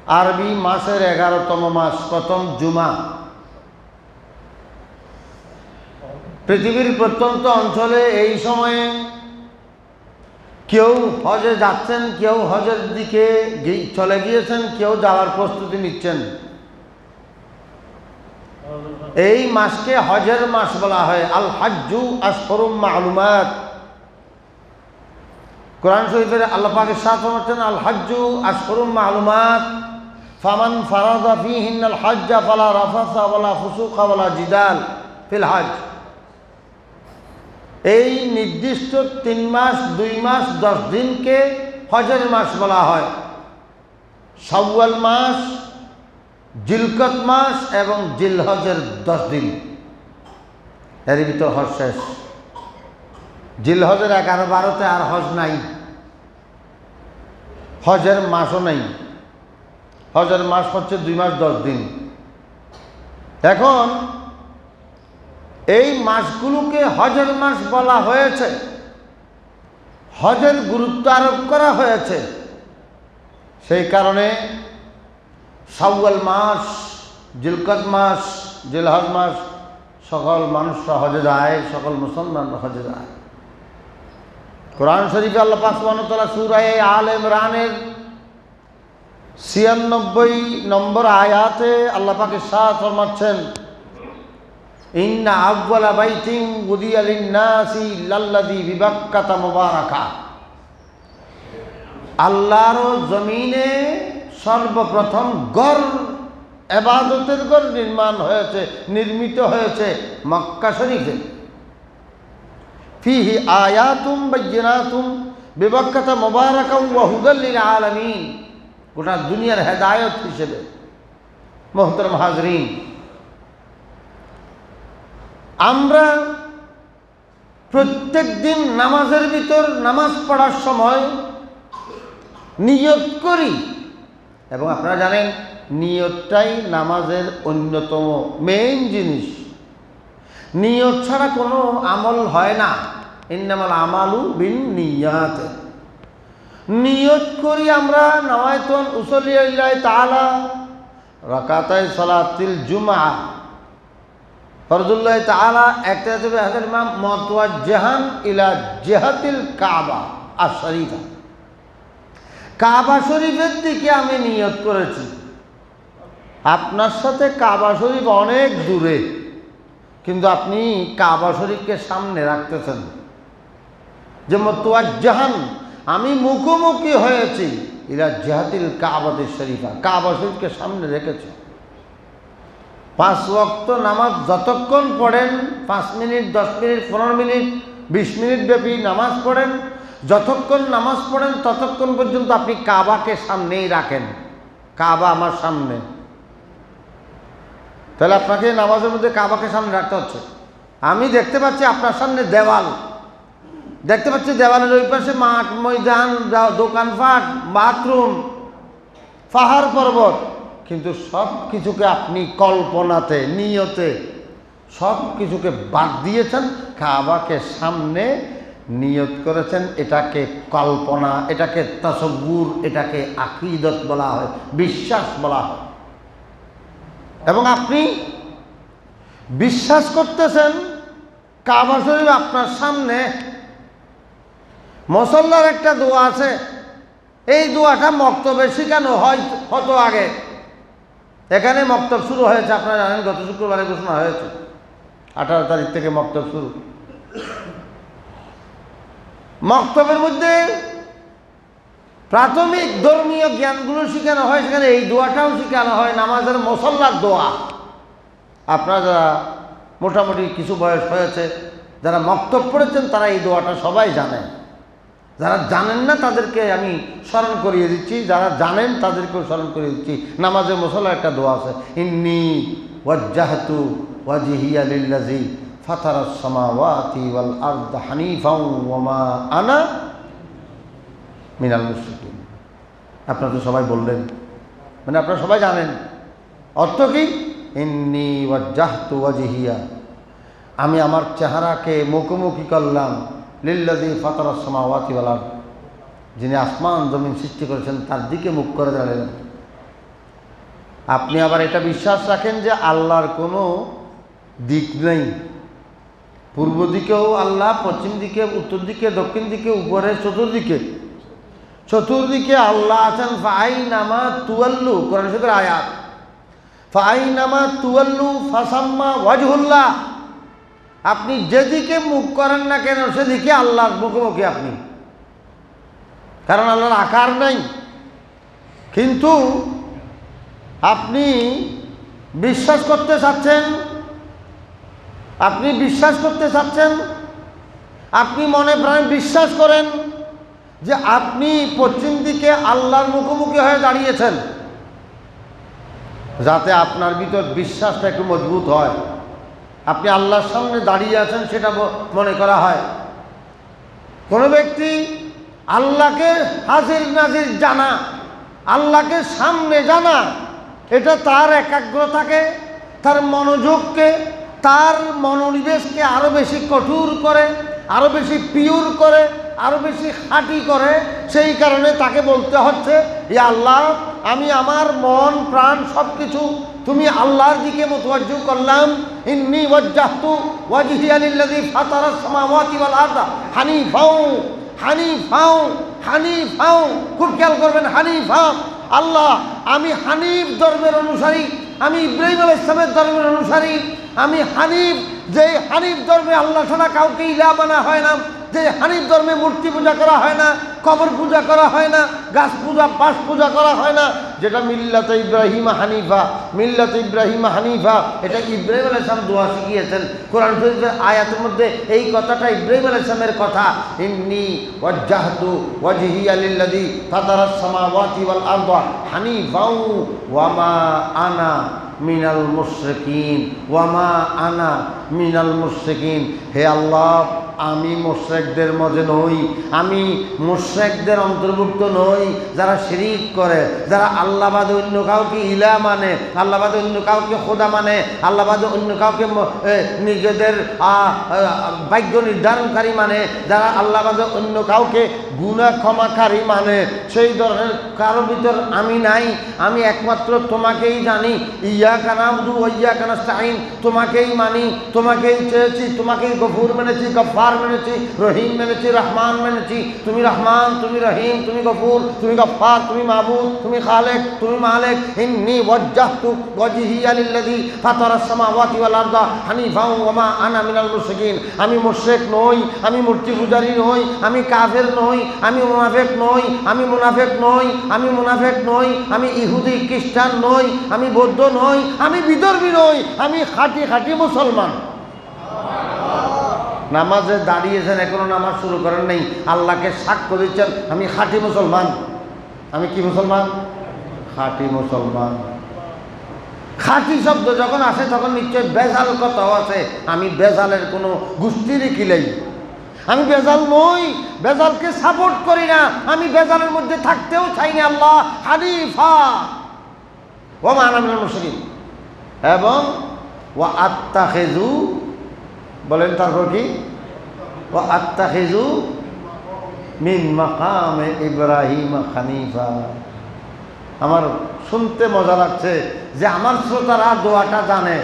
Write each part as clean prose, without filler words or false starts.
আরবি মাসের 11তম মাস, প্রথম জুমা। পৃথিবীর প্রত্যন্ত অঞ্চলে এই সময়ে কেউ হজে যাচ্ছেন, কেউ হজের দিকে চলে গিয়েছেন, কেউ যাওয়ার প্রস্তুতি নিচ্ছেন। এই মাসকে হজের মাস বলা হয়। আল হাজ্জু আশহুরুম মা'লুমাত। কোরআন শরীফের আল্লাহ পাক ইরশাদ ফরমাচ্ছেন, আল হাজ্জু আশহুরুম মা'লুমাত ফামান ফারাদা ফীহিন্নাল হাজ্জা ফালা রাফাসা ওয়ালা ফুসুকা ওয়ালা জিদাল ফিল হজ। এই নির্দিষ্ট 3 মাস 2 মাস 10 দিনকে হজের মাস বলা হয়। শাওয়াল মাস, জিলকত মাস এবং জিলহজের 10 দিন, এর ভিতর হজ শেষ। জিলহজের 11-12তে আর হজ নাই, হজের মাসও নেই। হজের মাস হচ্ছে 2 মাস 10 দিন। এখন এই মাসগুলোকে হজের মাস বলা হয়েছে, হজের গুরুত্ব আরোপ করা হয়েছে। সেই কারণে শাওয়াল মাস, জিলকত মাস, জিলহজ মাস সকল মানুষরা হজে যায়, সকল মুসলমানরা হজে যায়। কোরআন শরীফে আল্লাহ পাক সুবহানাহু ওয়া তাআলা সূরা আলে ইমরানের 96 নম্বর আয়াতে আল্লাহ পাক ইরশাদ ফরমাচ্ছেন, ইন্না আউয়ালা বাইতিন উদিয়া লিন-নাসি লাল্লাযী বিবাক্কাতা মুবারাকা। আল্লাহর জমিনে সর্বপ্রথম গড়, ইবাদতের গড় নির্মিত হয়েছে মক্কা শরীফে। ফীহি আয়াতুম বাইয়িনাতুম বিবাক্কাতা মুবারাকা ওয়া হুদাল লিল আলামিন। গোটা দুনিয়ার হেদায়েত হিসেবে। মুহতারাম হাজরিন, আমরা প্রত্যেক দিন নামাজের ভিতর নামাজ পড়ার সময় নিয়ত করি, এবং আপনারা জানেন নিয়তটাই নামাজের অন্যতম মেইন জিনিস। নিয়ত ছাড়া কোনো আমল হয় না। ইন্নামাল আমালু বিন্নিয়াত। নিয়ত করি আমরা, নাওয়াইতুন উসাল্লি লিল্লাহি তাআলা রাকাতাই সালাতিল জুমআ ফরজুল্লাহ তাআলা একতাবে হাজার ইমাম মুতাওয়াজ্জিহান ইলা জিহাতিল কাবা আশ-শরীফা। কাবা শরীফের দিকে আমি নিয়ত করেছি। আপনার সাথে কাবা শরীফ অনেক দূরে, কিন্তু আপনি কাবা শরীফকে সামনে রাখতেছেন। যে মুতাওয়াজ্জিহান, আমি মুখোমুখি হয়েছি ইলা জিহাতিল কাবাতিশ শরীফা, কাবা শরীফকে সামনে রেখেছি। 5 ওয়াক্ত নামাজ যতক্ষণ পড়েন, 5 মিনিট 10 মিনিট 15 মিনিট 20 মিনিট ব্যাপী নামাজ পড়েন, যতক্ষণ নামাজ পড়েন ততক্ষণ পর্যন্ত আপনি কাবাকে সামনেই রাখেন। কাবা আমার সামনে, তাহলে আপনাকে নামাজের মধ্যে কাবাকে সামনে রাখতে হচ্ছে। আমি দেখতে পাচ্ছি আপনার সামনে দেওয়াল, দেখতে পাচ্ছি দেওয়ালের ওই পাশে মাঠ, ময়দান, দোকানপাট, বাথরুম, পাহাড় পর্বত, কিন্তু সব কিছুকে আপনি কল্পনাতে, নিয়তে সব কিছুকে বাদ দিয়েছেন, কাবাকে সামনে নিয়ত করেছেন। এটাকে কল্পনা, এটাকে তাসাব্বুর, এটাকে আকীদত বলা হয়, বিশ্বাস বলা হয়। এবং আপনি বিশ্বাস করতেছেন কাবা শরীফ আপনার সামনে। মুসল্লার একটা দোয়া আছে, এই দোয়াটা মক্তবে শেখানো হয় হতো আগে। এখানে মক্তব শুরু হয়েছে, আপনারা জানেন গত শুক্রবারে ঘোষণা হয়েছে 18 তারিখ থেকে মক্তব শুরু। মক্তবের মধ্যে প্রাথমিক ধর্মীয় জ্ঞানগুলো শেখানো হয়, সেখানে এই দোয়াটাও শেখানো হয়, নামাজের মুসল্লার দোয়া। আপনারা যারা মোটামুটি কিছু বয়স হয়েছে, যারা মক্তব পড়েছেন, তারা এই দোয়াটা সবাই জানেন। যারা জানেন না তাদেরকে আমি স্মরণ করিয়ে দিচ্ছি, যারা জানেন তাদেরকেও স্মরণ করিয়ে দিচ্ছি। নামাজে মুসল্লার একটা দোয়া আছে, ইন্নী ওয়াজ্জাহতু ওয়াজহিয়া লিল্লাযী ফাতারাস সামাওয়াতি ওয়াল আরদ হানিফাও ওয়া মা আনা মিনাল মুশরিকিন। আপনারা তো সবাই বললেন, মানে আপনারা সবাই জানেন অর্থ কি? ইন্নী ওয়াজ্জাহতু ওয়াজহিয়া, আমি আমার চেহারাকে মুখোমুখি করলাম, লিল্লাযী ফাতারাস সামাওয়াতি ওয়াল আরদ, যিনি আসমান জমিন সৃষ্টি করেছেন তার দিকে মুখ করে দাঁড়ালেন। আপনি আবার এটা বিশ্বাস রাখেন যে আল্লাহর কোনো দিক নেই, পূর্ব দিকেও আল্লাহ, পশ্চিম দিকে, উত্তর দিকে, দক্ষিণ দিকে, উপরে, চতুর্দিকে আল্লাহ আছেন। ফাআইনামা তুওয়াল্লু, কোরআন শরীফের আয়াত, ফাআইনামা তুওয়াল্লু ফাসাম্মা ওয়াজহুল্লাহ। আপনি যেদিকে মুখ করেন না কেন সেদিকে আল্লাহর মুখোমুখি আপনি, কারণ আল্লাহর আকার নাই। কিন্তু আপনি বিশ্বাস করতে চাচ্ছেন, আপনি মনে প্রাণে বিশ্বাস করেন যে আপনি পশ্চিম দিকে আল্লাহর মুখোমুখি হয়ে দাঁড়িয়েছেন, যাতে আপনার ভিতর বিশ্বাসটা একটু মজবুত হয়। আপনি আল্লাহর সামনে দাঁড়িয়ে আছেন সেটা মনে করা হয়। কোনো ব্যক্তি আল্লাহকে হাজির নাজির জানা, আল্লাহকে সামনে জানা, এটা তার একাগ্রতাকে, তার মনোযোগকে, তার মনোনিবেশকে আরও বেশি কঠোর করে, আরও বেশি পিওর করে, আরও বেশি খাঁটি করে। সেই কারণে তাকে বলতে হচ্ছে, ইয়া আল্লাহ, আমি আমার মন প্রাণ সব কিছু তুমি আল্লাহর দিকে মুতওয়াজ্জিহ করলাম। ইন্নী ওয়াজ্জাহতু ওয়াজহিয়া লিল্লাযী ফাতারাস সামাওয়াতি ওয়াল আরদা হানিফাও, খুব খেয়াল করবেন, হানিফা। আল্লাহ, আমি হানিফ ধর্মের অনুসারী, আমি ইব্রাহিম আলাইহিস সালামের ধর্মের অনুসারী, আমি হানিফ। যে হানিফ ধর্মে আল্লাহ ছাড়া কাউকে ইলাহ বানা হয় না, যে হানিফ ধর্মে মূর্তি পূজা করা হয় না, কবর পূজা করা হয় না, গাছ পূজা, বাঁশ পূজা করা হয় না, যেটা মিল্লাতে ইব্রাহিম হানিফা, এটা ইব্রাহিম আলাইহিস সালাম দোয়া শিখিয়েছেন। কোরআন শরীফের আয়াতের মধ্যে এই কথাটা ইব্রাহিম আলাইহিস সালামের কথা, ইন্নী ওয়াজ্জাহতু ওয়াজহিয়া লিল্লাযী ফাতারাস সামাওয়াতি ওয়াল আরদা হানিফাও ওয়া মা আনা মিনাল মুশরিকিন। হে আল্লাহ, আমি মুশরিকদের মধ্যে নই, আমি মুশরিকদের অন্তর্ভুক্ত নই যারা শিরিক করে, যারা আল্লাহ বাদে অন্য কাউকে ইলাহ মানে, আল্লাহ বাদে অন্য কাউকে খোদা মানে, আল্লাহ বাদে অন্য কাউকে নিজেদের ভাগ্য নির্ধারণকারী মানে, যারা আল্লাহ বাদে অন্য কাউকে গুনাহ ক্ষমাকারী মানে। সেই ধরনের কারো ভিতর আমি নাই। আমি একমাত্র তোমাকেই জানি। ইয়াকা নাবুদু ওয়া ইয়াকা নাস্তাঈন, তোমাকেই মানি, তোমাকেই চেয়েছি, তোমাকেই গফুর মেনেছি, গফফার মেনেছি, রহিম মেনেছি, রহমান মেনেছি। তুমি রহমান, তুমি রহিম, তুমি গফুর, তুমি গফফার, তুমি মাবুদ, তুমি খালেক, তুমি মালিক। ইন্নী ওয়াজ্জাহতু ওয়াজহিয়া লিল্লাযী ফাতারাস সামাওয়াতি ওয়াল আরদা হানিফাও ওয়া মা আনা মিনাল মুশরিকিন। আমি মুশরিক নই, আমি মূর্তি পূজারী নই, আমি কাফের নই, আমি মুনাফিক নই, আমি ইহুদি খ্রিস্টান নই, আমি বৌদ্ধ নই, আমি বিধর্মী নই, আমি খাঁটি মুসলমান। নামাজে দাঁড়িয়েছেন, এখনো নামাজ শুরু করেন নাই, আল্লাহকে সাক্ষ্য দিচ্ছেন আমি খাঁটি মুসলমান। আমি কি মুসলমান? খাঁটি মুসলমান। খাঁটি শব্দ যখন আসে তখন নিশ্চয় বেজাল কথাও আছে। আমি বেজালের কোনো গোষ্ঠীরই কিলাই, আমি বেজাল নই, বেজালকে সাপোর্ট করি না, আমি বেজালের মধ্যে থাকতেও চাই না। আল্লাহ হানিফা ওয়া মা আনা মিনাল মুশরিকিন। এবং ওয়া আত্তাখিযু, বলেন তারপর কি? ওয়া আত্তাখিযু মিন মাকামে ইব্রাহিম হানিফা। আমার শুনতে মজা লাগছে যে আমার শ্রোতারা দোয়াটা জানে।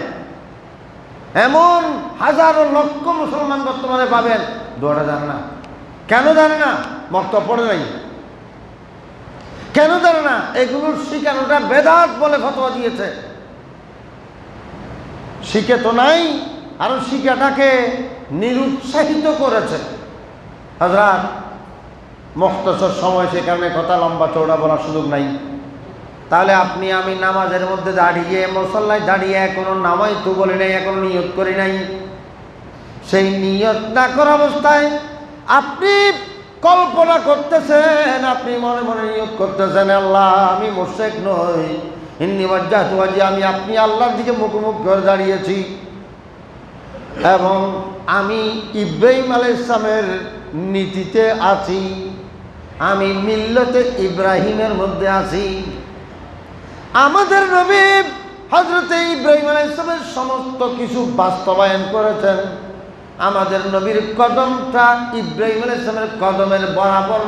এমন হাজারো লক্ষ মুসলমান বর্তমানে পাবেন দোয়াটা জানে না। কেন জানে না? মক্তব পড়ে নাই। কেন জানে না? এগুলোর শিখানোটা বেদাত বলে ফতোয়া দিয়েছে। শিখে তো নাই, আরো শিখাটাকে নিরুৎসাহিত করেছে। হযরত মুখতাসর সময়, সে কারণে কথা লম্বা চৌড়া বলার সুযোগ নাই। তাহলে আপনি আমি নামাজের মধ্যে দাঁড়িয়ে, মুসল্লায় দাঁড়িয়ে এখনো নামাই তো বলি নাই, এখনো নিয়ত করি নাই। সেই নিয়ত না করা অবস্থায় আপনি কল্পনা করতেছেন, আপনি মনে মনে নিয়ত করতেছেন, আল্লাহ আমি মুশরিক নই, ইন্নী ওয়াজ্জাহতু ওয়াজহিয়া, আমি আপনি আল্লাহর দিকে মুখোমুখি করে দাঁড়িয়েছি এবং আমি ইব্রাহিম আলাইহিস সালামের নীতিতে আছি, আমি মিল্লতে ইব্রাহিমের মধ্যে আছি। আমাদের নবী হযরতে ইব্রাহিম আলাইহিস সালামের সমস্ত কিছু বাস্তবায়ন করেছেন। আমাদের নবীর কদমটা ইব্রাহিম আলাইহিস সালামের কদমের বরাবর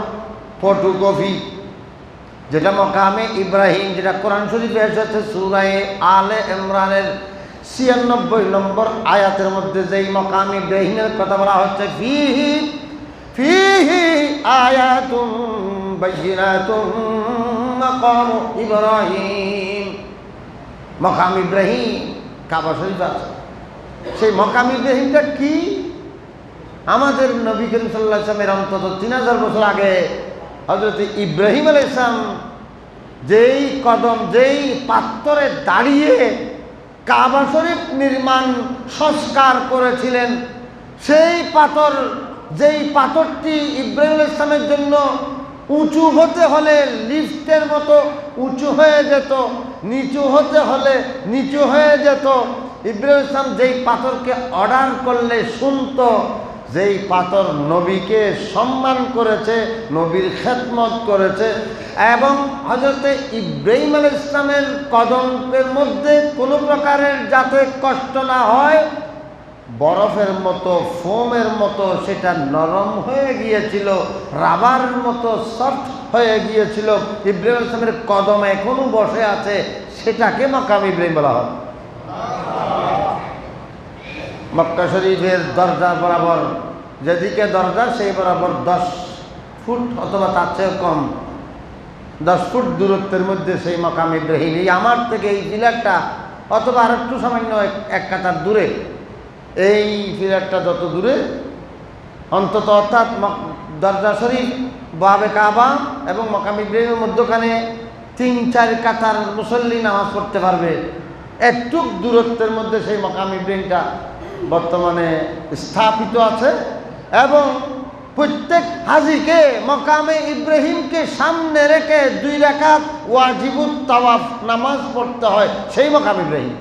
ফটোকপি। যেটা মকামে ইব্রাহিম, যেটা কোরআন শরীফে এসেছে সূরা আলে ইমরানের 96 নম্বর আয়াতের মধ্যে যেই মকাম ইব্রাহিমের কথা বলা হচ্ছে, ফিহি ফিহি আয়াতুম বাইয়িনাতুম মাকাম ইব্রাহিম। মকাম ইব্রাহিম কাবা শরীফ আছে। সেই মকাম ইব্রাহিমটা কি? আমাদের নবী করিম সাল্লাল্লাহু আলাইহি ওয়াসাল্লামের অন্তত 3000 বছর আগে হযরত ইব্রাহিম আলাইহিস সালাম যেই কদম, যেই পাথরে দাঁড়িয়ে কাবা শরীফ নির্মাণ সংস্কার করেছিলেন, সেই পাথর, যেই পাথরটি ইব্রাহিম আলাইহিস সালামের জন্য উঁচু হতে হলে লিফটের মতো উঁচু হয়ে যেত, নিচু হতে হলে নিচু হয়ে যেত। ইব্রাহিম আলাইহিস সালাম যেই পাথরকে অর্ডার করলে শুনতো, যেই পাথর নবীকে সম্মান করেছে, নবীর খেদমত করেছে, এবং হযরত ইব্রাহিম আলাইহিস সালামের কদমের মধ্যে কোনো প্রকারের যাতে কষ্ট না হয়, বরফের মতো, ফোমের মতো সেটা নরম হয়ে গিয়েছিল, রাবার মতো সফট হয়ে গিয়েছিল। ইব্রাহিম আলাইহিস সালামের কদম এখনো বসে আছে, সেটাকে মাকাম ইব্রাহিম বলা হয়। মক্কা শরীফের দরজা বরাবর, যেদিকে দরজা সেই বরাবর 10 ফুট অথবা তার চেয়ে কম, 10 ফুট দূরত্বের মধ্যে সেই মকাম ইব্রাহিম। এই আমার থেকে এই পিলারটা অথবা আর একটু সামান্য এক কাতার দূরে, এই পিলারটা যত দূরে অন্তত, অর্থাৎ দরজা শরীফ, বাবে কাবা এবং মকাম ইব্রাহিমের মধ্যখানে 3-4 কাতার মুসল্লি নামাজ পড়তে পারবে, একটু দূরত্বের মধ্যে সেই মকাম ইব্রাহিমটা বর্তমানে স্থাপিত আছে। এবং প্রত্যেক হাজিকে মকামে ইব্রাহিমকে সামনে রেখে 2 রাকাত ওয়াজিবুত তাওয়াফ নামাজ পড়তে হয় সেই মকাম ইব্রাহিম।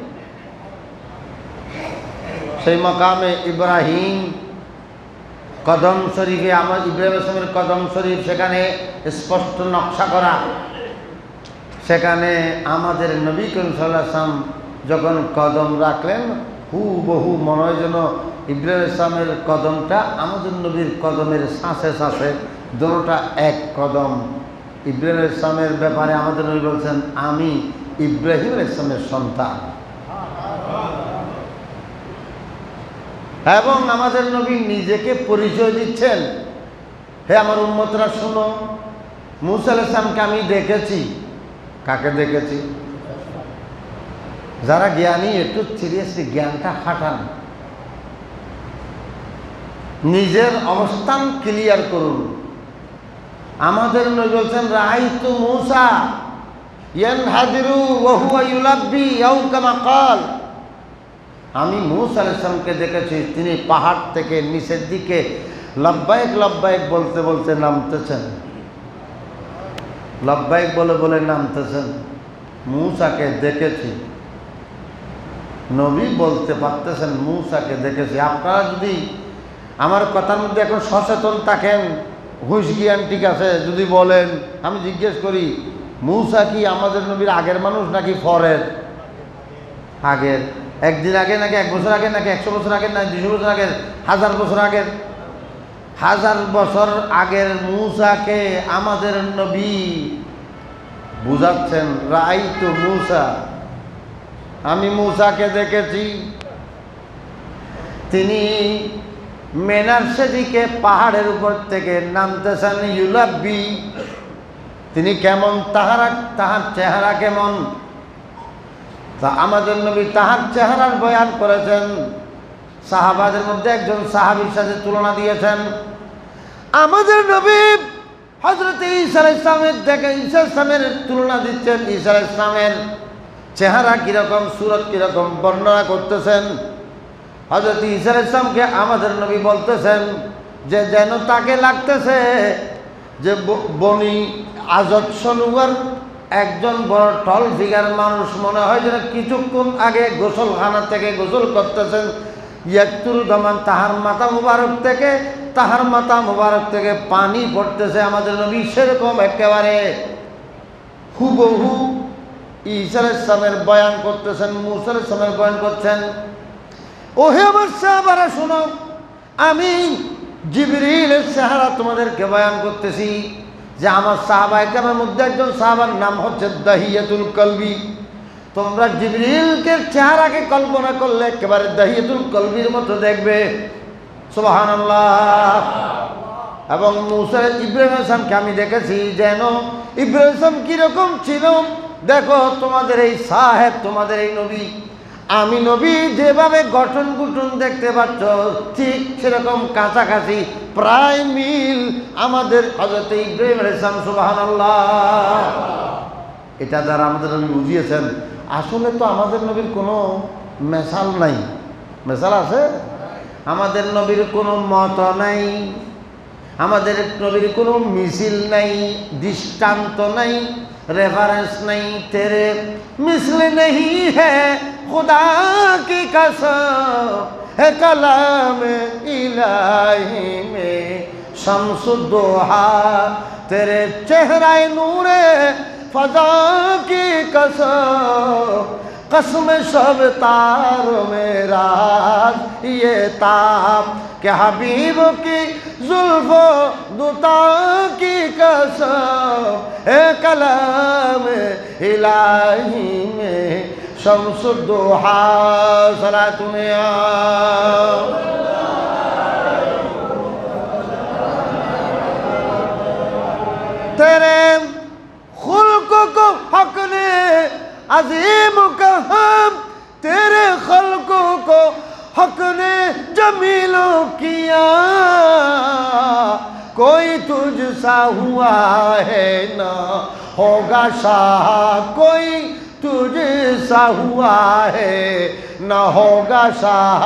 সেই মকামে ইব্রাহিম কদম শরীফে, আমার ইব্রাহিম আসলামের কদম শরীফ, সেখানে স্পষ্ট নকশা করা। সেখানে আমাদের নবী করিম সাল্লাল্লাহু আলাইহি ওয়াসাল্লাম যখন কদম রাখলেন, হুবহু মনে হয় যেন ইব্রাহিম ইসলামের কদমটা আমাদের নবীর কদমের শ্বাসে শ্বাসে, দুটোটা এক কদম। ইব্রাহিম ইসলামের ব্যাপারে আমাদের নবী বলছেন, আমি ইব্রাহিম ইসলামের সন্তান। এবং আমাদের নবী নিজেকে পরিচয় দিচ্ছেন, হে আমার উম্মতরা শুনো, মূসা আলাইহিস সালামকে আমি দেখেছি। কাকে দেখেছি? যারা জ্ঞানী একটু সিরিয়াসলি জ্ঞানটা খাটান, নিজের অবস্থান ক্লিয়ার করুন। আমাদের নবী বলছেন, রাআইতু মূসা ইয়ানহাদিরু ওয়া হুয়া ইউলাব্বি আও কামা ক্বাল। আমি মূসা আলাইহিস সালামকে দেখেছি, তিনি পাহাড় থেকে নিচের দিকে লব্বাইক লব্বাইক বলতে বলতে নামতেছেন, লব্বাইক বলে বলে নামতেছেন। মূসাকে দেখেছি, নবী বলতে পারতেছেন মূসাকে দেখেছি। আপনারা যদি আমার কথার মধ্যে এখন সচেতন থাকেন, হুঁশ জ্ঞান ঠিক আছে, যদি বলেন, আমি জিজ্ঞেস করি, মূসা কি আমাদের নবীর আগের মানুষ নাকি পরের? আগের। একদিন আগে নাকি 1 বছর আগে নাকি 100 বছর আগে নাকি 200 বছর আগের, 1000 বছর আগের? 1000 বছর আগের মূসাকে আমাদের নবী বুঝাচ্ছেন, রাআইতু মূসা, আমি মূসাকে দেখেছি। তিনি মেনার সেদিকে পাহাড়ের উপর থেকে নামতেছেন, ইউলাব্বি, তিনি কেমন, তাহার চেহারা কেমন। তা আমাদের নবী তাহার চেহারার বয়ান করেছেন। সাহাবাদের মধ্যে একজন সাহাবীর সাথে তুলনা দিয়েছেন। আমাদের নবী হযরত ঈসা আলাইহিস সালামের দেখে ঈসা আলাইহিস সালামের তুলনা দিচ্ছেন, ঈসা আলাইহিস সালামের চেহারা কীরকম, সুরত কীরকম বর্ণনা করতেছেন। হযরত ঈসা আলাইহিস সালামকে আমাদের নবী বলতেছেন যে যেন তাকে লাগতেছে যে বনি আজদ সনুয়ার একজন বড় টল ফিগার মানুষ, মনে হয় যেন কিছুক্ষণ আগে গোসলখানা থেকে গোসল করতেছেন। ইয়াকতুরু দামান, তাহার মাথা মুবারক থেকে পানি পড়তেছে। আমাদের নবী সেরকম একেবারে হুবহু ঈসা আলাইহিস সালামের বয়ান করতেছেন, মূসা আলাইহিস সালামের বয়ান করছেন। ওহে আমার সাহাবারা শোনো, আমি জিবরিলের চেহারা তোমাদেরকে বয়ান করতেছি। যে আমার সাহাবায়ে কেরামের মধ্যে একজন সাহাবার নাম হচ্ছে দাহিয়াতুল কলবি। তোমরা জিবরিলকে চেহারাকে কল্পনা করলে একেবারে দাহিয়াতুল কলবির মতো দেখবে। সুবহানাল্লাহ। এবং মুসা ইব্রাহিম আলাইহিসসালামকে আমি দেখেছি যেন ইব্রাহিম আলাইহিসসালাম কিরকম ছিল। দেখো তোমাদের এই সাহেব, তোমাদের এই নবী, আমি নবী যেভাবে গঠন গুঠন দেখতে পাচ্ছ ঠিক সেরকম কাছাকাছি প্রায় মিল আমাদের হযরত ইব্রাহিম আলাইহিস সালাম। সুবহানাল্লাহ। এটা দ্বারা আমাদের নবী বুঝিয়েছেন আসলে তো আমাদের নবীর কোনো মেসাল নাই। মেসাল আছে? আমাদের নবীর কোনো মত নাই, আমাদের নবীর কোনো মিছিল নাই, দৃষ্টান্ত নাই, रेफरेंस नहीं, तेरे मिसल नहीं है खुदा की कसम है कलाम इलाही में शम्सुद्दोहा, तेरे चेहरा नूरे फजा की कसम कसम सब तारों में राज ये ताब कि हबीब की जुल्फो दुता की कसम है कलाम इलाही में शम्सुद्दोहा। सलातुन या तेरे खुल्क को हक ने अजीम कहा, तेरे खल्को को हक ने जमीलो किया, कोई तुझ सा हुआ है ना होगा शाह, कोई तुझ सा हुआ है ना होगा शाह,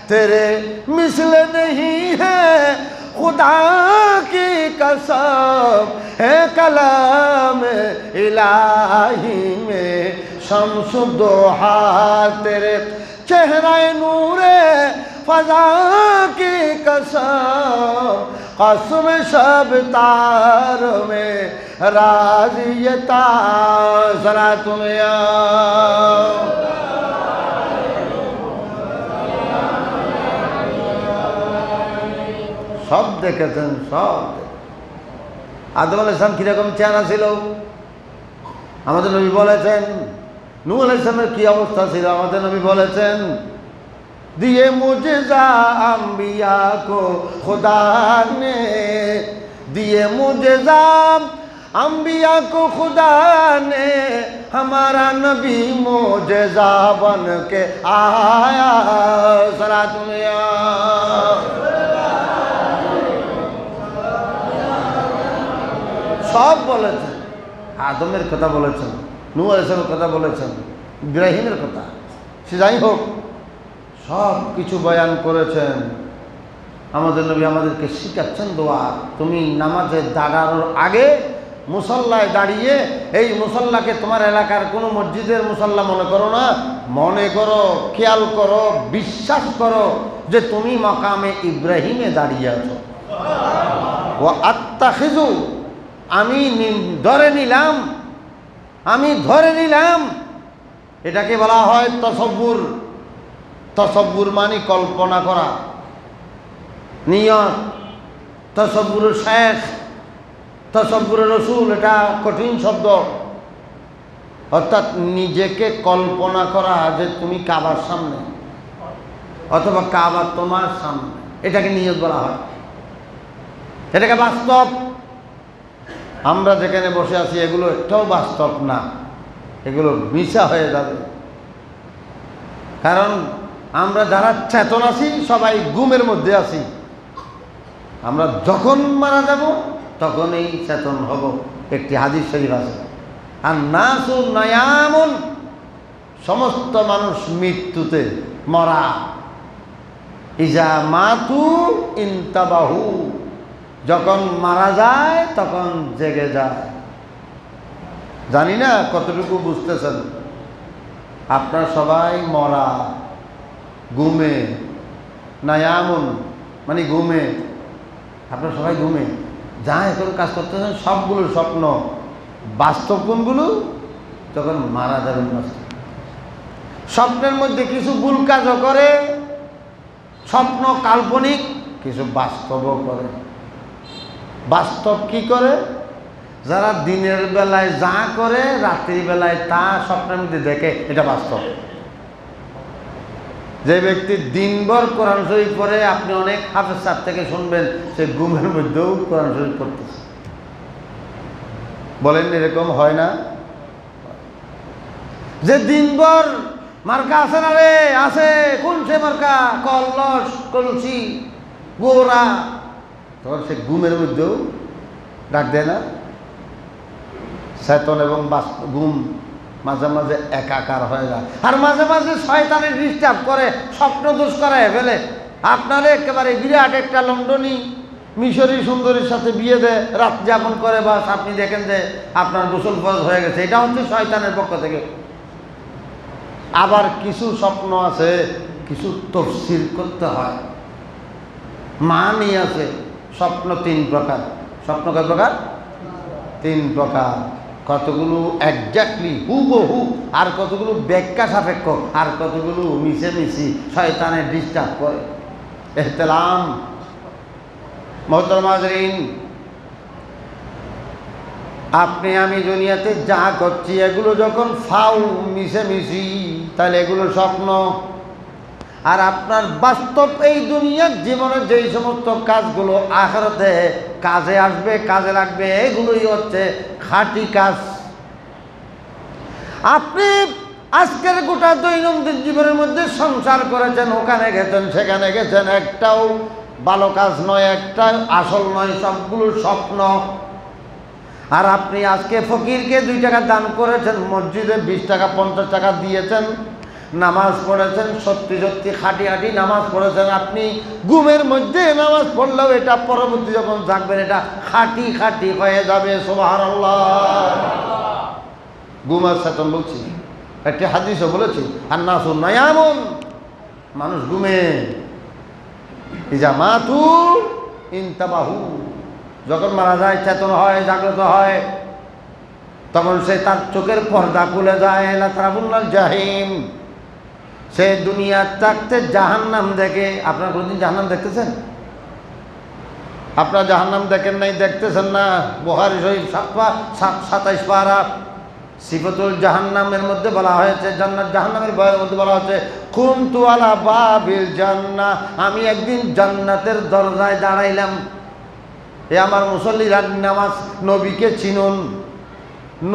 तेरे मिसल नहीं है खुदा की कसम है कलाम इलाही में शम्सुद्दोहा, तेरे चेहरा नूरे फजा की कसम कसम शब तार में राजियता। सलातुन या সব দেখেছেন, সব। আদম আলাইহিস সালাম কিরকম চেহারা ছিল আমাদের নবী বলেছেন। নূহ আলাইহিস সালামের কি অবস্থা ছিল আমাদের নবী বলেছেন, दिए मुझजा अंबिया को खुदा ने, दिए मुझजा अंबिया को खुदा ने, हमारा नबी मुझजा बन के आया। सलातुन या সব বলেছেন। আদমের কথা বলেছেন, নূহ আলাইহিস সালামের কথা বলেছেন, ইব্রাহিমের কথা, সে যাই হোক সব কিছু বয়ান করেছেন। আমাদের নবী আমাদেরকে শিখাচ্ছেন দোয়া। তুমি নামাজে দাঁড়ানোর আগে মুসল্লায় দাঁড়িয়ে এই মুসল্লাকে তোমার এলাকার কোনো মসজিদের মুসল্লা মনে করো না, মনে করো, খেয়াল করো, বিশ্বাস করো যে তুমি মাকামে ইব্রাহিমে দাঁড়িয়ে আছো। ও আত্তাখিযু, আমি ধরে নিলাম, আমি ধরে নিলাম। এটাকে বলা হয় তসব্বুর। তসব্বুর মানে কল্পনা করা, নিয়ত। তসব্বুর শেখ, তসব্বুর রসুল, এটা কঠিন শব্দ। অর্থাৎ নিজেকে কল্পনা করা যে তুমি কাবার সামনে অথবা কাবা তোমার সামনে, এটাকে নিয়ত বলা হয়, এটাকে বাস্তব। আমরা যেখানে বসে আছি এগুলো একটাও বাস্তব না, এগুলো মিশা হয়ে যাবে। কারণ আমরা যারা চেতন আছি সবাই ঘুমের মধ্যে আছি। আমরা যখন মারা যাব তখন এই চেতন হব। একটি হাদিস শরীফ আছে, আর নাসু নায়ামুন, সমস্ত মানুষ মৃত্যুতে মরা। ইজা মাতু ইনতাবাহু, যখন মারা যায় তখন জেগে যায়। জানি না কতটুকু বুঝতেছেন। আপনারা সবাই মরা, ঘুমে। নায়ামুন মানে ঘুমে, আপনারা সবাই ঘুমে। যা এখন কাজ করতেছেন সবগুলো স্বপ্ন। বাস্তব কোনগুলো? যখন মারা যাবেন বাস্তব। স্বপ্নের মধ্যে কিছু ভুল কাজও করে, স্বপ্ন কাল্পনিক, কিছু বাস্তবও করে। বাস্তব কি করে? যারা দিনের বেলায় যা করে রাত্রির বেলায় তা স্বপ্নের মধ্যে দেখে, এটা বাস্তব। যে ব্যক্তি দিনভর কোরআন শরীফ পড়ে, আপনি অনেক হাফেজ সাহেব থেকে শুনবেন সে ঘুমের মধ্যেও কোরআন শরীফ পড়তেছে। বলেন এরকম হয় না? যে দিনভর মার্কা আছে না রে, আছে, কোন সে মার্কা, কলস, কলসি, গোরা, তখন সে ঘুমের মধ্যেও ডাক দেয় না? চেতন এবং ঘুম মাঝে মাঝে একাকার হয়ে যায়, আর মাঝে মাঝে শয়তানের ডিস্টার্ব করে, স্বপ্ন দোষ করায় ফেলে। আপনারে একেবারে বিরাট একটা লন্ডনী মিশরি সুন্দরীর সাথে বিয়ে দেয়, রাত যাপন করে, বাস আপনি দেখেন যে আপনার গোসল ফরজ হয়ে গেছে। এটা হচ্ছে শয়তানের পক্ষ থেকে। আবার কিছু স্বপ্ন আছে, কিছু তফসির করতে হয়, মানই আছে। স্বপ্ন 3 প্রকার। স্বপ্ন কয় প্রকার? 3 প্রকার। কতগুলো একজাক্টলি হুবহু, আর কতগুলো ব্যাখ্যা সাপেক্ষ, আর কতগুলো মিশামিশি শয়তানের ডিস্টার্ব করে। ইহতিলাম। মোহতারাম হাজরিন, আপনি আমি দুনিয়াতে যা করছি এগুলো যখন ফাউ মিশামিশি, তাহলে এগুলো স্বপ্ন। আর আপনার বাস্তব এই দুনিয়ার জীবনের যেই সমস্ত কাজগুলো আখিরাতে কাজে আসবে, কাজে লাগবে, এগুলোই হচ্ছে খাঁটি কাজ। আপনি আজকের গোটা দৈনন্দিন জীবনের মধ্যে সংসার করেছেন, ওখানে গেছেন, সেখানে গেছেন, একটাও ভালো কাজ নয়, একটা আসল নয়, সবগুলো স্বপ্ন। আর আপনি আজকে ফকিরকে 2 টাকা দান করেছেন, মসজিদে 20 টাকা 50 টাকা দিয়েছেন, নামাজ পড়েছেন, সত্যি সত্যি খাঁটি খাঁটি নামাজ পড়েছেন। আপনি ঘুমের মধ্যে নামাজ পড়লেও এটা পরবর্তী যখন থাকবেন এটা খাঁটি খাঁটি হয়ে যাবে। সুবহানাল্লাহ। ঘুম আর চেতন বলছি, একটি হাদিসও বলেছি, আর না শুননাই এমন মানুষ ঘুমে ইজা মাতু ইনতাবাহু, যখন মারা যায় চেতন হয়, জাগ্রত হয়, তখন সে তার চোখের পর্দা খুলে যায়। লা তারাবুন্নাল জাহিম, সে দুনিয়ার থাকতে জাহান্নাম দেখে। আপনারা কোনদিন জাহান্নাম দেখতেছেন? আপনারা জাহান্নাম দেখেন নাই, দেখতেছেন না? বুখারী শরীফ 27 পারা সিফাতুল জাহান্নামের মধ্যে বলা হয়েছে, জান্নাত জাহান্নামের বইয়ের মধ্যে বলা হয়েছে, কুনতু আলা বাবিল জান্নাহ, আমি একদিন জান্নাতের দরজায় দাঁড়াইলাম। এ আমার মুসল্লিরা, নামাজ, নবীকে চিনুন,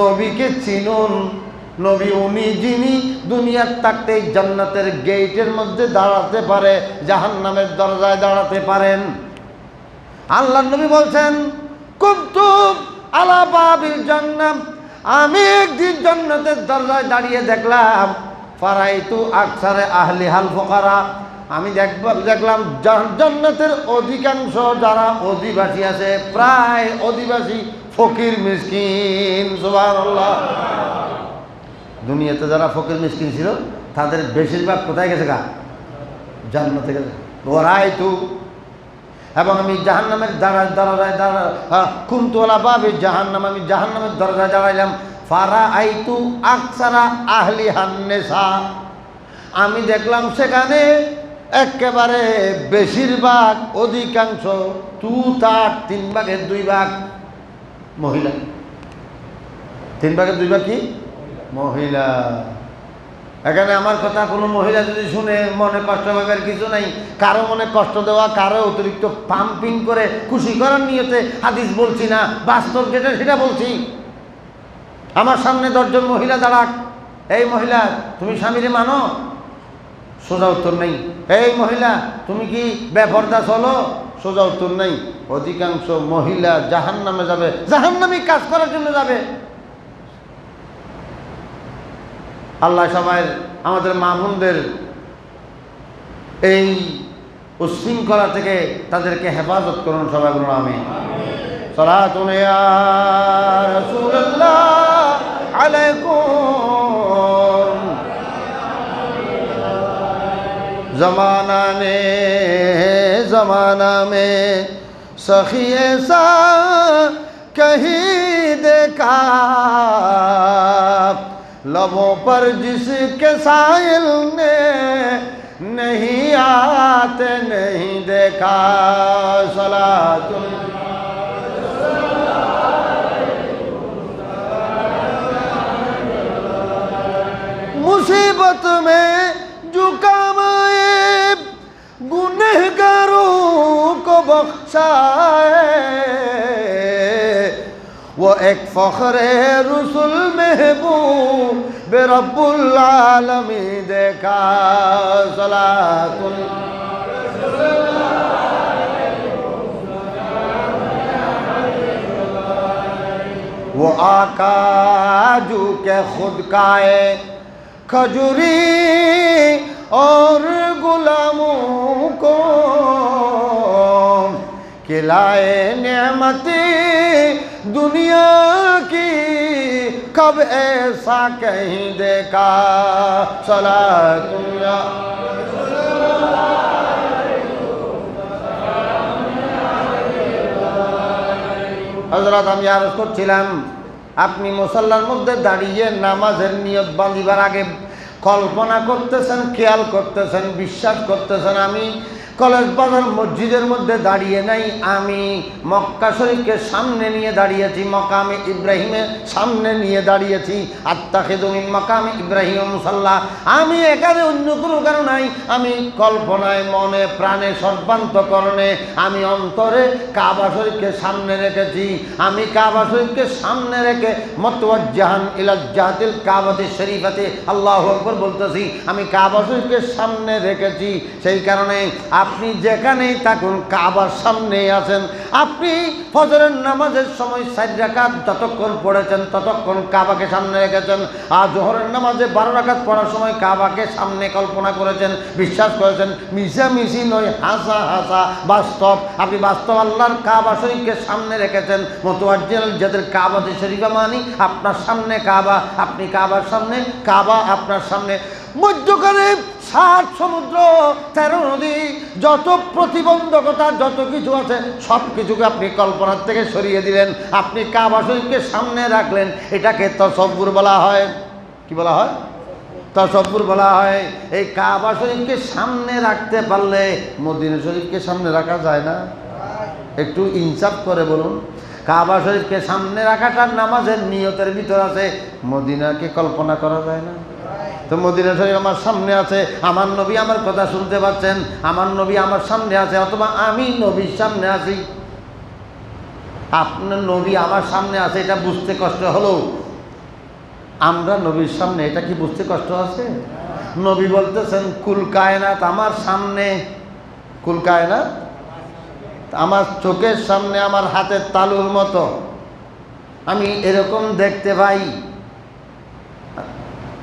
নবীকে চিনুন। নবী উনি যিনি দুনিয়ার থাকতে জান্নাতের গেটের মধ্যে দাঁড়াতে পারে, জাহান্নামের দরজায় দাঁড়াতে পারেন। আল্লাহর নবী বলছেন, কুনতু আলা বাবিল জান্নাহ, আমি একদিন জান্নাতের দরজায় দাঁড়িয়ে দেখলাম, ফারাইতু আকসারে আহলিহাল ফুকারা, আমি দেখলাম জান্নাতের অধিকাংশ যারা অধিবাসী আছে, প্রায় অধিবাসী ফকির মিসকিন। সুবহানাল্লাহ। দুনিয়াতে যারা ফকির মিসকিন ছিল তাদের বেশিরভাগ কোথায় গেছে? জান্নাতে গেছে। ওরাইতু, এবং আমি জাহান্নামের দরজায় কুনতু আলা বাবি জাহান্নাম, আমি জাহান্নামের দরজায় দাঁড়াইলাম। ফারাআইতু আকসারা আহলিহান নিসা, আমি দেখলাম সেখানে একেবারে বেশিরভাগ, অধিকাংশ, 3 ভাগের 2 ভাগ মহিলা। 3 ভাগের 2 ভাগ কি? মহিলা। এখানে আমার কথা কোনো মহিলা যদি শুনে মনে কষ্ট পাবার কিছু নাই। কারো মনে কষ্ট দেওয়া, কারো অতিরিক্ত পাম্পিং করে খুশি করার নিয়তে হাদিস বলছি না, বাস্তব যেটা সেটা বলছি। আমার সামনে 10 জন মহিলা দাঁড়াক, এই মহিলা তুমি স্বামীরে মানো? সোজা উত্তর নেই। এই মহিলা তুমি কি বেপরদা চলো? সোজা উত্তর নেই। অধিকাংশ মহিলা জাহান্নামে যাবে, জাহান্নামী কাজ করার জন্য যাবে। আল্লাহ সবাই আমাদের মা বোনদের এই উশৃঙ্খলা থেকে তাদেরকে হেফাজত করুন। সবাই বলুন আমিন। সালাতুন ইয়া রাসূলুল্লাহ আলাইকুম। ज़माना में सखी ऐसा कहीं देखा, लबों पर जिसके साहिल ने नहीं आते नहीं देखा। सलातुन बख्शा है, वो एक फ़ख्र रसूल महबूब रब्बुल आलमीन देखा। सलातुल वो आका जो के खुद काए खजूरी और गुलामों को खिलाए नेमती दुनिया की, कब ऐसा कहीं देखा। सलातुल्लाह हजरत আমি আরজ করছিলাম, আপনি মুসাল্লার মধ্যে দাঁড়িয়ে নামাজের নিয়ত বাঁধিবার আগে কল্পনা করতেছেন, খেয়াল করতেছেন, বিশ্বাস করতেছেন আমি কলেজ বাজার মসজিদের মধ্যে দাঁড়িয়ে নাই, আমি মক্কা শরীফকে সামনে নিয়ে দাঁড়িয়েছি, মাকামে ইব্রাহিমের সামনে নিয়ে দাঁড়িয়েছি। আত্তাখিযু মিন মাকামে ইব্রাহিম মুসাল্লা। আমি এখানে অন্য কোনো কারণ নাই, আমি কল্পনায় মনে প্রাণে সর্বান্তকরণে আমি অন্তরে কাবা শরীফকে সামনে রেখেছি। আমি কাবা শরীফকে সামনে রেখে মুতাওয়াজ্জিহান ইলা জাহাতিল কাবাতি শরীফাতে আল্লাহু আকবার বলতেছি। আমি কাবা শরীফকে সামনে রেখেছি, সেই কারণে আপনি যেখানেই থাকুন কাবার সামনেই আছেন। আপনি ফজরের নামাজের সময় 4 রাকাত যতক্ষণ পড়েছেন ততক্ষণ কাবাকে সামনে রেখেছেন। আর জোহরের নামাজে 12 রাকাত পড়ার সময় কাবাকে সামনে কল্পনা করেছেন, বিশ্বাস করেছেন। মিশামিশি নয়, হাসা হাসা বাস্তব। আপনি বাস্তব আল্লাহর কাবা শরীফকে সামনে রেখেছেন। মুতাওয়াজ্জিল যাদের কাবাতে শরীফা মানি, আপনার সামনে কাবা, আপনি কাবার সামনে, কাবা আপনার সামনে। মধ্যখানে 7 সমুদ্র 13 নদী, যত প্রতিবন্ধকতা যত কিছু আছে সব কিছুকে আপনি কল্পনার থেকে সরিয়ে দিলেন। আপনি কাবা শরীফকে সামনে রাখলেন, এটাকে তাসাব্বুর বলা হয়। কি বলা হয়? তাসাব্বুর বলা হয়। এই কাবা শরীফকে সামনে রাখতে পারলে মদিনা শরীফকে সামনে রাখা যায় না? একটু ইনসাফ করে বলুন। কাবা শরীফকে সামনে রাখাটা নামাজের নিয়তের ভিতর আছে, মদিনাকে কল্পনা করা যায় না? তো মদিনা শরীফ আমার সামনে আছে, আমার নবী আমার কথা শুনতে পাচ্ছেন, আমার নবী আমার সামনে আছে, অথবা আমি নবীর সামনে আছি। আপনার নবী আমার সামনে আছে, এটা বুঝতে কষ্ট হলো, আমরা নবীর সামনে, এটা কি বুঝতে কষ্ট আছে? নবী বলতেছেন কুল কায়নাত আমার সামনে, কুল কায়নাত আমার চোখের সামনে, আমার হাতের তালুর মতো আমি এরকম দেখতে পাই,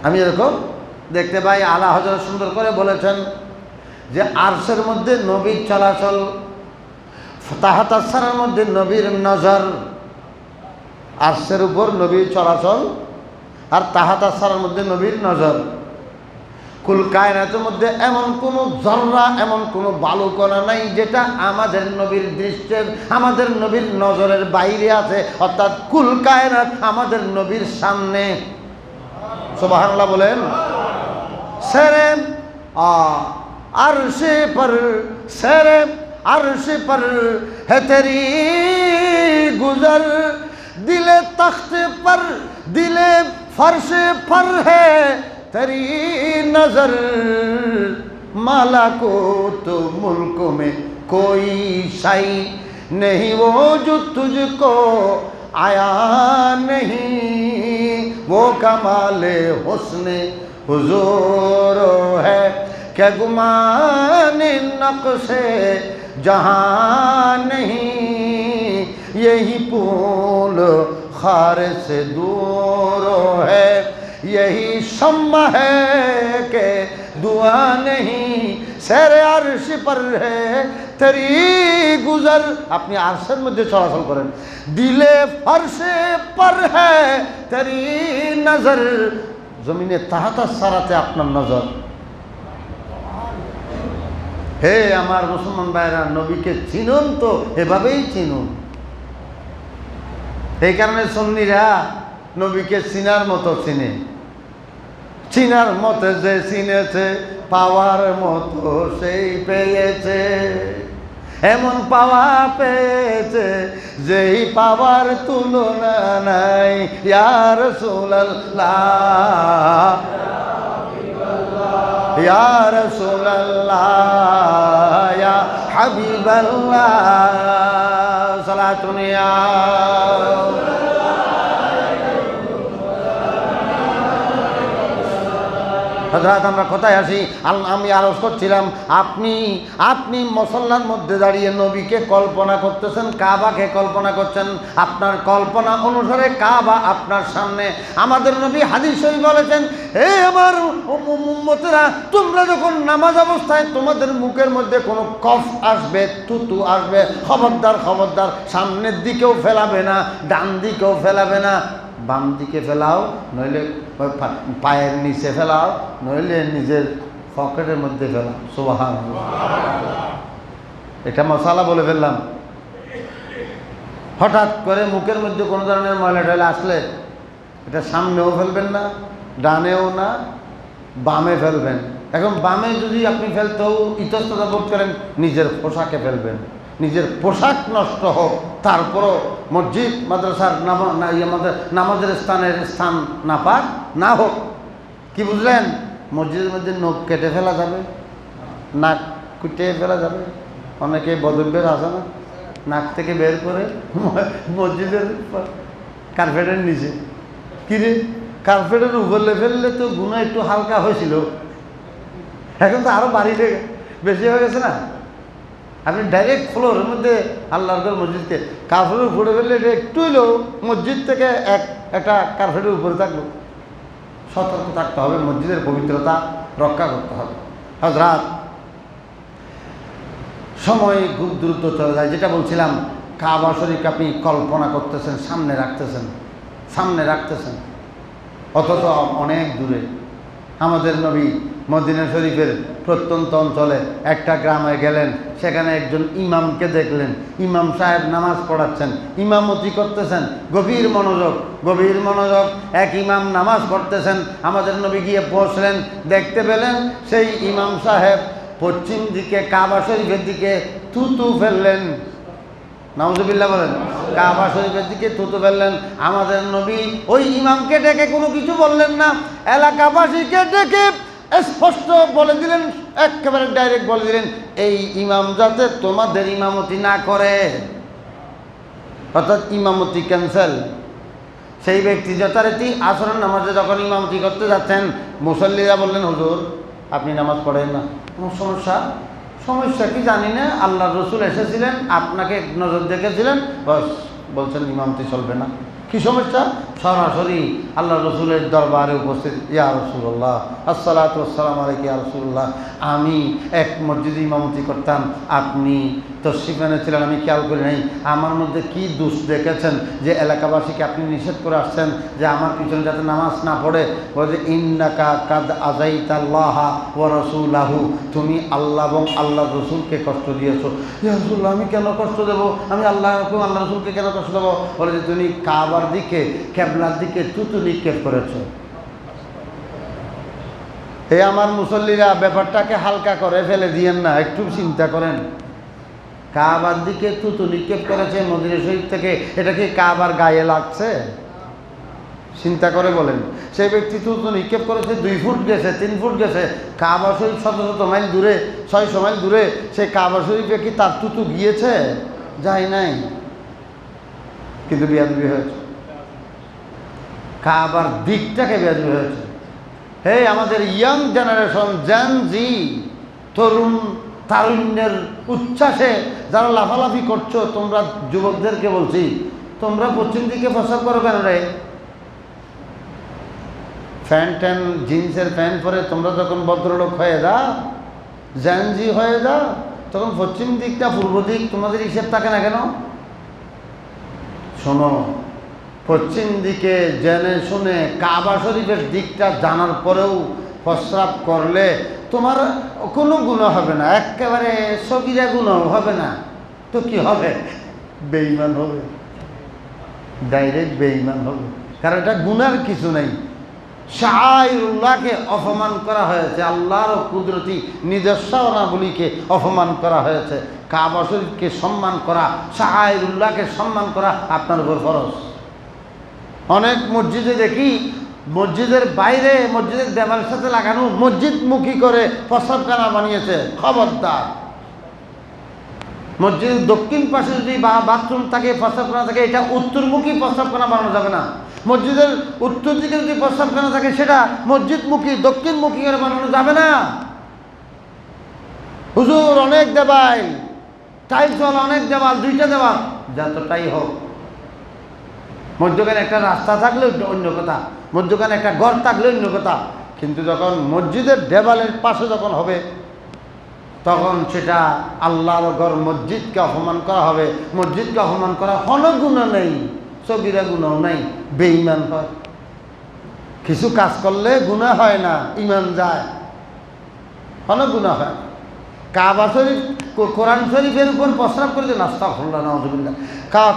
আমি এরকম দেখতে পাই। আলা হযরত সুন্দর করে বলেছেন যে আরশের মধ্যে নবীর চলাচল, তাহাত আসসারের মধ্যে নবীর নজর, আরশের উপর নবীর চলাচল আর তাহাত আসসারের মধ্যে নবীর নজর। কুল কায়নাতের মধ্যে এমন কোনো জররা, এমন কোনো বালুকণা নাই যেটা আমাদের নবীর দৃষ্টির, আমাদের নবীর নজরের বাইরে আছে। অর্থাৎ কুল কায়নাত আমাদের নবীর সামনে। সুবহানাল্লাহ বলেন। সেরে আরশে पर সেরে আরশে पर है तेरी गुजर, दिले तख्त पर दिले फर्श पर है तेरी नजर, मालाकुत मुल्क में कोई शाई नहीं वो जो तुझको आया नहीं, वो कमाले हुस्ने हुजूर है क्या गुमान नक्शे जहाँ नहीं, यही पुल खार से दूर है, यही शम्मा है के दुआ नहीं, सेरे अर्श पर है तेरी गुजर। আপনি আরশের মধ্যে চলাচল করেন, দিলে ফরশে पर है तेरी नजर, জমিনে তাহাতা সারাতে আপনার নজর। হে আমার মুসলমান ভাইরা, নবীকে চিনুন তো এভাবেই চিনুন। এই কারণে সুন্নিরা নবীকে চিনার মতো চিনে, চিনার মতো যে চিনেছে পাওয়ার মতো সেই পেয়েছে, এমন পাওয়া পেয়েছে যেই পাওয়ার তুলনা নাই। ইয়া রাসূলুল্লাহ ইয়া রাসূলুল্লাহ ইয়া হাবিব হাবিবাল্লাহ সালাতুন ইয়া হযরত আমরা কোথায় আসি? আমি আরজ করছিলাম আপনি মুসল্লার মধ্যে দাঁড়িয়ে নবীকে কল্পনা করতেছেন, কাবাকে কল্পনা করছেন। আপনার কল্পনা অনুসারে কাবা আপনার সামনে। আমাদের নবী হাদিস শরীফ বলেছেন, হে আমার উম্মতেরা, তোমরা যখন নামাজ অবস্থায় তোমাদের মুখের মধ্যে কোনো কফ আসবে, থুতু আসবে, খবরদার খবরদার সামনের দিকেও ফেলাবে না, ডান দিকেও ফেলাবে না, বাম দিকে ফেলাও, নইলে পায়ের নিচে ফেলাও, নইলে নিজের পকেটের মধ্যে ফেলাও। সুবহানাল্লাহ। এটা মশালা বলে ফেললাম। হঠাৎ করে মুখের মধ্যে কোনো ধরনের ময়লা টয়লা আসলে এটা সামনেও ফেলবেন না, ডানেও না, বামে ফেলবেন। এখন বামে যদি আপনি ফেলতেও ইতস্ততা বোধ করেন, নিজের পোশাকে ফেলবেন। নিজের পোশাক নষ্ট হোক, তারপরও মসজিদ মাদ্রাসার নামাজের স্থান নাপাক না হোক। কি বুঝলেন? মসজিদের মধ্যে নখ কেটে ফেলা যাবে, নাক কুটে ফেলা যাবে। অনেকে বদভ্যাস আছে না, নাক থেকে বের করে মসজিদের কার্পেটের নিচে। কিরে, কার্পেটের উপরে ফেললে তো গুণা একটু হালকা হয়েছিল, এখন তো আরও বাড়িতে বেশি হয়ে গেছে না। আপনি ডাইরেক্ট ফ্লোরের মধ্যে আল্লাহর মসজিদকে কার্পেটের উপরে ফেললে এটা একটু হইলেও মসজিদ থেকে একটা কার্পেটের উপরে থাকলো। সতর্ক থাকতে হবে, মসজিদের পবিত্রতা রক্ষা করতে হবে। হযরত সময় খুব দ্রুত চলে যায়। যেটা বলছিলাম, কাবা শরীফ আপনি কল্পনা করতেছেন, সামনে রাখতেছেন, অথচ অনেক দূরে। আমাদের নবী মদিনা শরীফের প্রত্যন্ত অঞ্চলে একটা গ্রামে গেলেন, সেখানে একজন ইমামকে দেখলেন। ইমাম সাহেব নামাজ পড়াচ্ছেন, ইমামতি করতেছেন, গভীর মনোযোগ। এক ইমাম নামাজ পড়তেছেন। আমাদের নবী গিয়ে পৌঁছলেন, দেখতে পেলেন সেই ইমাম সাহেব পশ্চিম দিকে কাবা শরীফের দিকে থুতু ফেললেন। নাউজুবিল্লাহ বলেন। কাবা শরীফের দিকে থুতু ফেললেন। আমাদের নবী ওই ইমামকে ডেকে কোনো কিছু বললেন না, এলাকাবাসীকে ডেকে স্পষ্ট বলে দিলেন, একেবারে ডাইরেক্ট বলে দিলেন, এই ইমাম যাতে তোমাদের ইমামতি না করে, অর্থাৎ ইমামতি ক্যান্সেল। সেই ব্যক্তি যথারীতি আসরের নামাজে যখন ইমামতি করতে যাচ্ছেন, মুসল্লিরা বললেন, হুজুর আপনি নামাজ পড়েন না। কোনো সমস্যা কি জানি না, আল্লাহর রসুল এসেছিলেন, আপনাকে নজর দেখেছিলেন, বস বলছেন ইমামতি চলবে না। কি সমস্যা? সরাসরি আল্লাহ রসুলের দরবারে উপস্থিত, ইয়া রাসূলুল্লাহ আসসালাতু ওয়াসসালামু আলাইকা ইয়া রাসূলুল্লাহ, আমি এক মসজিদে ইমামতি করতাম, আপনি তশরিফ এনেছিলেন, আমি খেয়াল করি নাই। আমার মধ্যে কি দোষ দেখেছেন যে এলাকাবাসীকে আপনি নিষেধ করে আসছেন যে আমার পিছনে যাতে নামাজ না পড়ে? বলে, ইন্নাকা কাদ আযাইতাল্লাহা ওয়া রাসূলাহু, তুমি আল্লাহ এবং আল্লাহর রসুলকে কষ্ট দিয়েছো। ইয়া রাসূলুল্লাহ, আমি কেন কষ্ট দেবো? আমি আল্লাহ রসুলকে কেন কষ্ট দেবো? বলে যে তুমি কাবার দিকে, কেবলার দিকে থুতু নিক্ষেপ করেছ। এই আমার মুসল্লিরা, ব্যাপারটাকে হালকা করে ফেলে দিয়েন না, একটু চিন্তা করেন। কাবার দিকে থুতু নিক্ষেপ করেছে মদিনা শরীফ থেকে, এটা কি কাবার গায়ে লাগছে? চিন্তা করে বলেন। সেই ব্যক্তি থুতু নিক্ষেপ করেছে 2 ফুট গেছে, 3 ফুট গেছে, কাবা শরীফ 700 মাইল দূরে, 600 মাইল দূরে। সেই কাবা শরীফে কি তার থুতু গিয়েছে? যায় নাই, কিন্তু বেয়াদবি হয়েছে, কাবার দিকটাকে বেয়াদবি হয়েছে। হে আমাদের ইয়াং জেনারেশন, জেন জি, তারুণ্যের উচ্ছ্বাসে যারা লাফালাফি করছো, তোমরা যুবকদেরকে বলছি, তোমরা পশ্চিম দিকে প্রসাব করো কেন রে? জিন্সের প্যান্ট পরে তোমরা যখন ভদ্রলোক হয়ে যাও, জেন জি হয়ে যাও, তখন পশ্চিম দিকটা পূর্ব দিক তোমাদের হিসেব থাকে না কেন? শোনো, পশ্চিম দিকে জেনে শুনে কাবা শরীফের দিকটা জানার পরেও প্রস্রাব করলে তোমার কোনো গুনাহ হবে না, একেবারে সগীরা গুনাহ হবে না। তো কি হবে? বেঈমান হবে, ডাইরেক্ট বেঈমান হবে। কারণ এটা গুনার কিছু নেই। শাআইরুল্লাহকে অপমান করা হয়েছে, আল্লাহর কুদরতি নিদর্শনাবলীকে অপমান করা হয়েছে। কাবা শরীফকে সম্মান করা, শাআইরুল্লাহকে সম্মান করা আপনার উপর ফরজ। অনেক মসজিদে দেখি, মসজিদের বাইরে, মসজিদের দেওয়ালের সাথে লাগানো মসজিদমুখী করে প্রস্রাবখানা বানিয়েছে। খবরদার, মসজিদের দক্ষিণ পাশে যদি বাথরুম থাকে, প্রস্রাবখানা থাকে, এটা উত্তরমুখী প্রস্রাবখানা বানানো যাবে না। মসজিদের উত্তর দিকে যদি প্রস্রাবখানা থাকে, সেটা মসজিদমুখী দক্ষিণমুখী করে বানানো যাবে না। হুজুর অনেক দেওয়াল, টাইলস ওয়ালা অনেক দেওয়াল, 2টা দেওয়াল, যতটাই হোক, মধ্যখানে একটা রাস্তা থাকলে অন্য কথা, মধ্যখানে একটা ঘর থাকলে অন্য কথা, কিন্তু যখন মসজিদের দেওয়ালের পাশে যখন হবে, তখন সেটা আল্লাহর ঘর, মসজিদকে অপমান করা হবে। মসজিদকে অপমান করা কোনো গুনাহ নেই, সগীরা গুনাহ নেই, বেঈমান হয়। কিছু কাজ করলে গুনাহ হয় না, ঈমান যায়, কোনো গুনাহ হয়। কাবা শরীফ, কোরআন শরীফের উপর প্রস্রাব করে দেন, আস্তাগফিরুল্লাহ, নাউযুবিল্লাহ।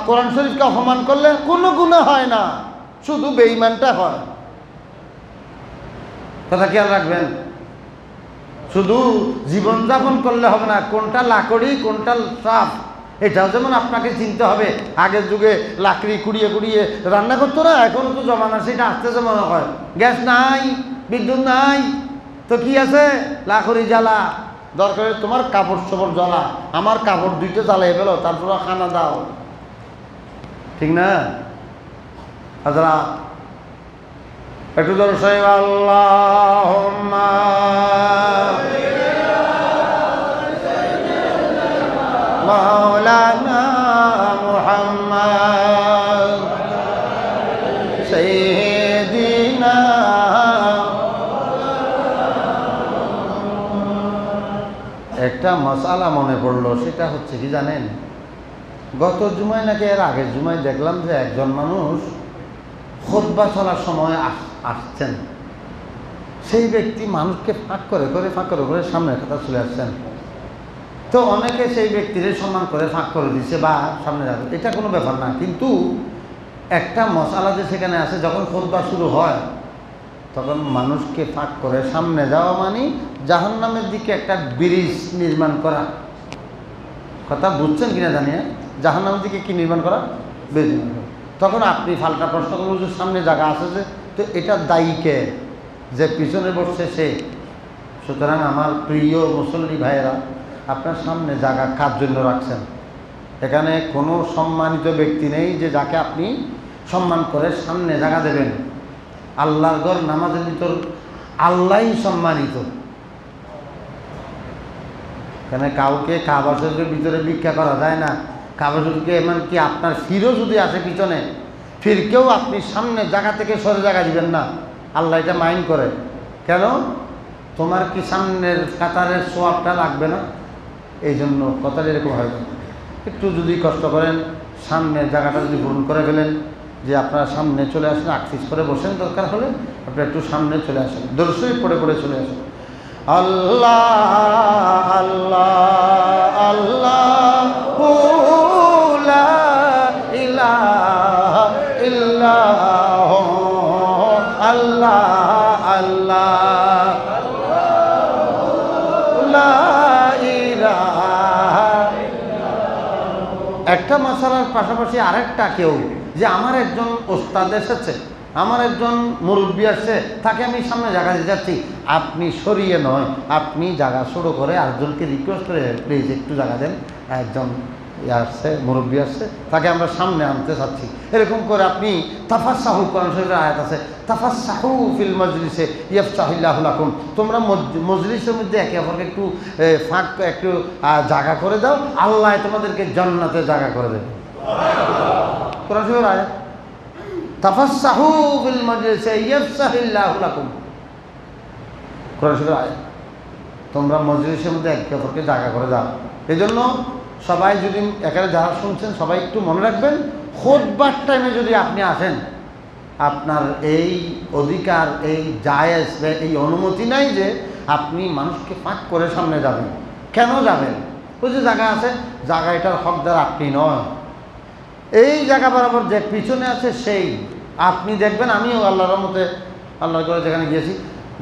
কোরআন শরীফকে অপমান করলে কোনো গুনাহ হয় না, শুধু বেঈমানটা হয়। কথা খেয়াল রাখবেন। শুধু জীবনযাপন করলে হবে না, কোনটা লাকড়ি কোনটা সাপ, এটাও যেমন আপনাকে চিনতে হবে। আগের যুগে লাকড়ি কুড়িয়ে কুড়িয়ে রান্না করতো না, এখনও তো জমানা, সেটা আসতেছে মনে হয়। গ্যাস নাই, বিদ্যুৎ নাই, তো কি আছে, লাকড়ি জ্বালা। দরকার তোমার কাপড় চোপড় জ্বালা, আমার কাপড় 2টা জ্বালাই ফেলো, তারপর খানা দাও, ঠিক না? হাজরা একটু ধর সাহেব, আল্লাহুম্মা মাওলানা মুহাম্মদ সাইয়্যিদিনা। একটা মাসআলা মনে পড়লো, সেটা হচ্ছে কি জানেন, গত জুমায় নাকি এর আগের জুমায় দেখলাম যে একজন মানুষ খুতবা চলার সময় আসছেন, সেই ব্যক্তি মানুষকে ফাঁক করে সামনের কথা চলে আসছেন। তো অনেকে সেই ব্যক্তির সম্মান করে ফাঁক করে দিচ্ছে বা সামনে যাবে, এটা কোনো ব্যাপার না। কিন্তু একটা মশালা যে সেখানে আছে, যখন খুতবা শুরু হয় তখন মানুষকে ফাঁক করে সামনে যাওয়া মানে জাহান্নামের দিকে একটা ব্রিজ নির্মাণ করা। কথা বুঝছেন কিনা জানি না, জাহান্নামের দিকে কি নির্মাণ করা, ব্রিজ নির্মাণ করা। তখন আপনি ফাল্টা প্রশ্ন করবেন যে সামনে জায়গা আছে যে, তো এটা দায়ীকে, যে পিছনে বসছে সে। সুতরাং আমার প্রিয় মুসল্লি ভাইয়েরা, আপনার সামনে জায়গা কার জন্য রাখছেন? এখানে কোনো সম্মানিত ব্যক্তি নেই যে যাকে আপনি সম্মান করে সামনে জায়গা দেবেন। আল্লাহর ঘর, নামাজের ভিতর আল্লাহই সম্মানিত। এখানে কাউকে কাবা শরীফের ভিতরে ভিক্ষা করা যায় না। কাবা শরীফকে এমনকি আপনার ফিরও যদি আসে পিছনে, ফিরকেও আপনি সামনে জায়গা থেকে সরে জায়গা দিবেন না। আল্লাহ এটা মাইন্ড করে। কেন? তোমার কি সামনের কাতারের সোয়াবটা লাগবে না? এই জন্য কথাটা এরকম হয়। একটু যদি কষ্ট করেন, সামনের জায়গাটা যদি পূরণ করে ফেলেন, যে আপনারা সামনে চলে আসেন, আকসিস করে বসেন, দরকার হলে আপনি একটু সামনে চলে আসেন, দরুদ শরীফ পড়ে চলে আসেন। আল্লাহ আল্লাহ আল্লাহু লা ইলাহা ইল্লাহু আল্লাহ আল্লাহ লা ইলাহা। একটা মাসালার পাশাপাশি আরেকটা, কেউ যে আমার একজন ওস্তাদ এসেছে, আমার একজন মুরব্বী আসছে, তাকে আমি সামনে জায়গা দিতে যাচ্ছি, আপনি সরিয়ে নয়, আপনি জায়গা শুরু করে আরেকজনকে রিকোয়েস্ট করে, প্লিজ একটু জায়গা দেন, একজন আসছে, মুরব্বী আসছে, তাকে আমরা সামনে আনতে চাচ্ছি। এরকম করে আপনি তাফাসসাহু, কোরআন শরীফের আয়াত আছে, তাফাসসাহু ফিল মজলিসে ইয়াফসাহিল্লাহু লাকুম, তোমরা মজলিসের মধ্যে একে অপরকে একটু ফাঁক, একটু জায়গা করে দাও, আল্লাহ তোমাদেরকে জান্নাতে জায়গা করে দেবে। কোরআন শরীফের আয়াত, তাফাসসাহু ফিল মজলিসে ইয়াফসাহিল্লাহু লাকুম, কোরআন শরীফের আয়াত। তোমরা মজলিসের মধ্যে একে অপরকে জায়গা করে দাও। এই জন্য সবাই যদি এখানে যারা শুনছেন, সবাই একটু মনে রাখবেন, খুতবার টাইমে যদি আপনি আসেন, আপনার এই অধিকার, এই জায়েজ, এই অনুমতি নাই যে আপনি মানুষকে ফাঁক করে সামনে যাবেন। কেন যাবেন? ওই যে জায়গা আছে, জায়গা এটার হকদার আপনি নয়। এই জায়গা বরাবর যে পিছনে আছে সেই, আপনি দেখবেন, আমিও আল্লাহর রহমতে, আল্লাহর করে যেখানে গিয়েছি,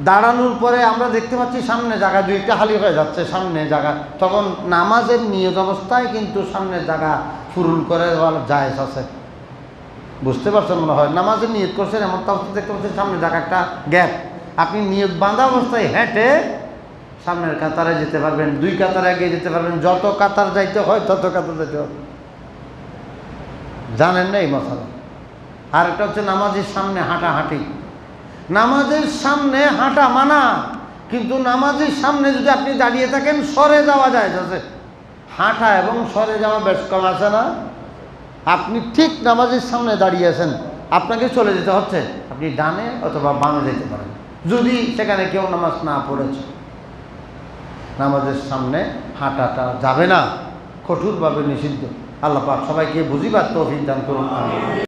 দাঁড়ানোর পরে আমরা দেখতে পাচ্ছি সামনে জায়গা 2টা খালি হয়ে যাচ্ছে, সামনে জায়গা, তখন নামাজের নিয়ত অবস্থায় কিন্তু সামনের জায়গা পূরণ করে দেওয়ার জায়েজ আছে। বুঝতে পারছেন মনে হয়? নামাজের নিয়ত করছেন, এমন তো অবস্থা দেখতে পাচ্ছেন সামনে জায়গা একটা গ্যাপ, আপনি নিয়ত বাঁধা অবস্থায় হেঁটে সামনের কাতারে যেতে পারবেন, 2 কাতার এগিয়ে যেতে পারবেন, যত কাতার যাইতে হয় তত কাতার যাইতে হবে। জানেন না এই মশালা? আর একটা হচ্ছে নামাজের সামনে হাঁটাহাঁটি। নামাজের সামনে হাঁটা মানা, কিন্তু নামাজের সামনে যদি আপনি দাঁড়িয়ে থাকেন সরে যাওয়া যায় আছে। হাঁটা এবং সরে যাওয়া বেশ কম আছে না? আপনি ঠিক নামাজের সামনে দাঁড়িয়ে আছেন, আপনাকে চলে যেতে হচ্ছে, আপনি ডানে অথবা বামে যেতে পারেন যদি সেখানে কেউ নামাজ না পড়েছে। নামাজের সামনে হাঁটাটা যাবে না, কঠোরভাবে নিষিদ্ধ। আল্লাহ পাক সবাইকে বুঝিবার তৌফিক দান করুন।